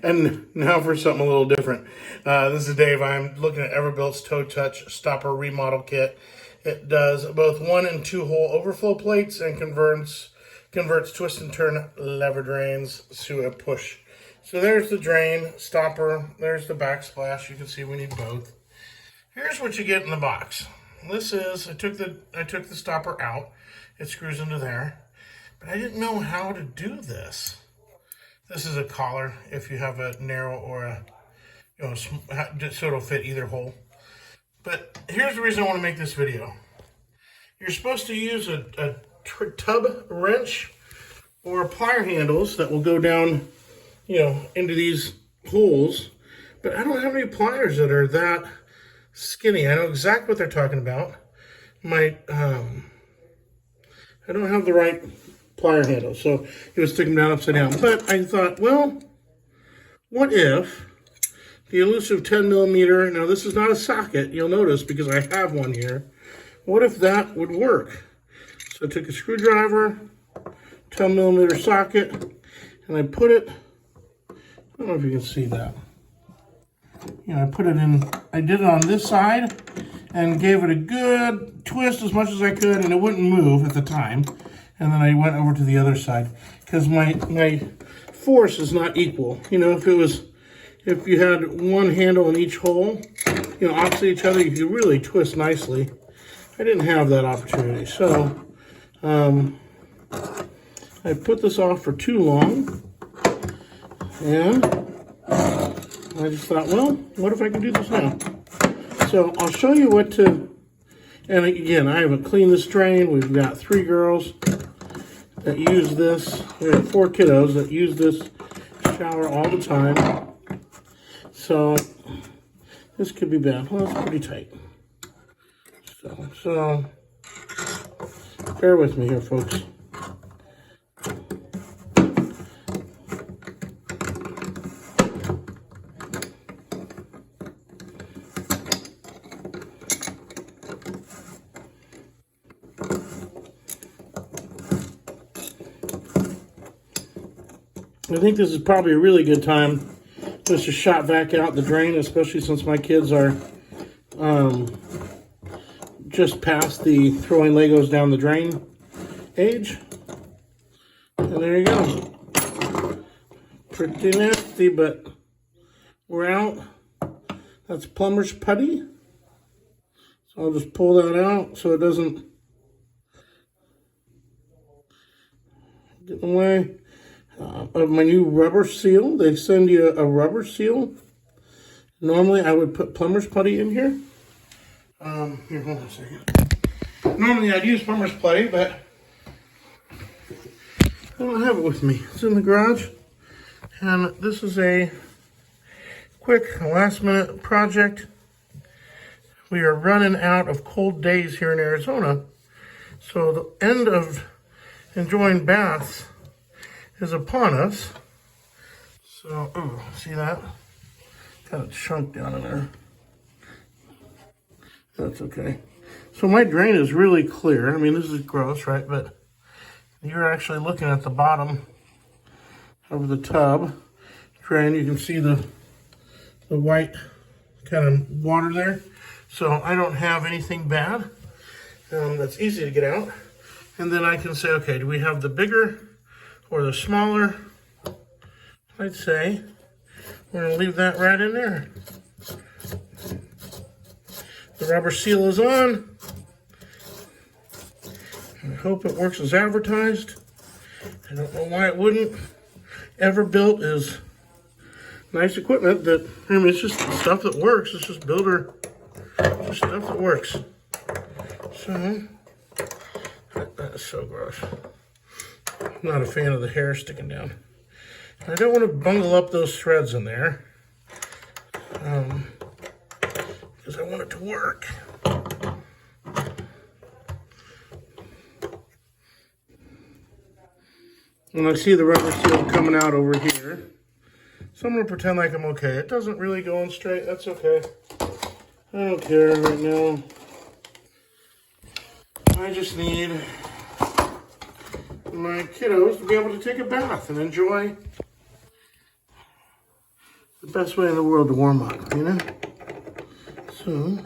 And now for something a little different. This is Dave. I'm looking at Everbuilt's Toe Touch Stopper Remodel Kit. It does both 1 and 2 hole overflow plates and converts twist and turn lever drains to a push. So there's the drain stopper. There's the backsplash. You can see we need both. Here's what you get in the box. This is I took the stopper out. It screws into there, but I didn't know how to do this. This is a collar if you have a narrow or a, so it'll fit either hole. But here's the reason I want to make this video. You're supposed to use a tub wrench or plier handles that will go down, into these holes. But I don't have any pliers that are that skinny. I know exactly what they're talking about. I don't have the right plier handle, so it was sticking down upside down. But I thought, well, what if the elusive 10 millimeter, now this is not a socket, you'll notice because I have one here. What if that would work? So I took a screwdriver, 10 millimeter socket, and I put it, I don't know if you can see that. I put it in, I did it on this side and gave it a good twist as much as I could, and it wouldn't move at the time. And then I went over to the other side because my force is not equal. If you had one handle in each hole, opposite each other, you could really twist nicely. I didn't have that opportunity. So I put this off for too long. And I just thought, well, what if I can do this now? So I'll show you what to, and again, I haven't cleaned this drain. We've got 3 girls that use this. We have 4 kiddos that use this shower all the time. So this could be bad. Well, it's pretty tight. So bear with me here, folks. I think this is probably a really good time just to shot vac out the drain, especially since my kids are just past the throwing Legos down the drain age. And there you go. Pretty nasty, but we're out. That's plumber's putty. So I'll just pull that out so it doesn't get in the way. Of my new rubber seal. They send you a rubber seal. Normally I would put plumber's putty in here. Here, hold on a second. Normally I'd use plumber's putty, but I don't have it with me. It's in the garage. And this is a quick last minute project. We are running out of cold days here in Arizona. So the end of enjoying baths is upon us. So, see that? Got a chunk down in there. That's okay. So my drain is really clear. I mean, this is gross, right? But you're actually looking at the bottom of the tub drain. You can see the white kind of water there. So I don't have anything bad. That's easy to get out. And then I can say, okay, do we have the bigger or the smaller? I'd say we're going to leave that right in there. The rubber seal is on. I hope it works as advertised. I don't know why it wouldn't. Everbuilt is nice equipment that, it's just stuff that works. It's just builder, just stuff that works. So, that's so gross. I'm not a fan of the hair sticking down. I don't want to bungle up those threads in there because I want it to work. And I see the rubber seal coming out over here. So I'm going to pretend like I'm okay. It doesn't really go in straight. That's okay. I don't care right now. I just need my kiddos to be able to take a bath and enjoy the best way in the world to warm up, you know? So,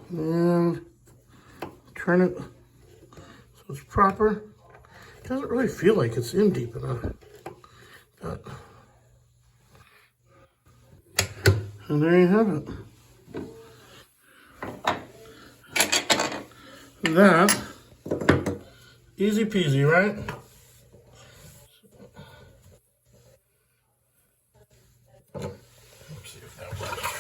and turn it so it's proper. It doesn't really feel like it's in deep enough. But, and there you have it. That, easy peasy, right? Let's see if that works.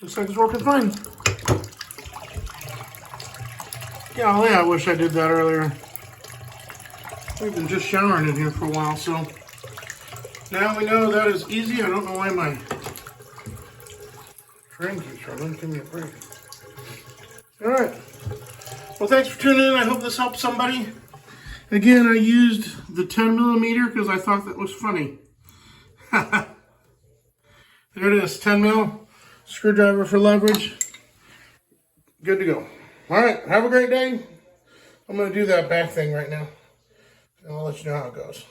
Looks like it's working fine. Golly, I wish I did that earlier. We've been just showering in here for a while, so now we know that is easy. I don't know why my train keeps running. Give me a break. All right. Well, thanks for tuning in. I hope this helps somebody. Again, I used the 10 millimeter because I thought that was funny. There it is, 10 mil. Screwdriver for leverage. Good to go. All right, have a great day. I'm going to do that back thing right now, and I'll let you know how it goes.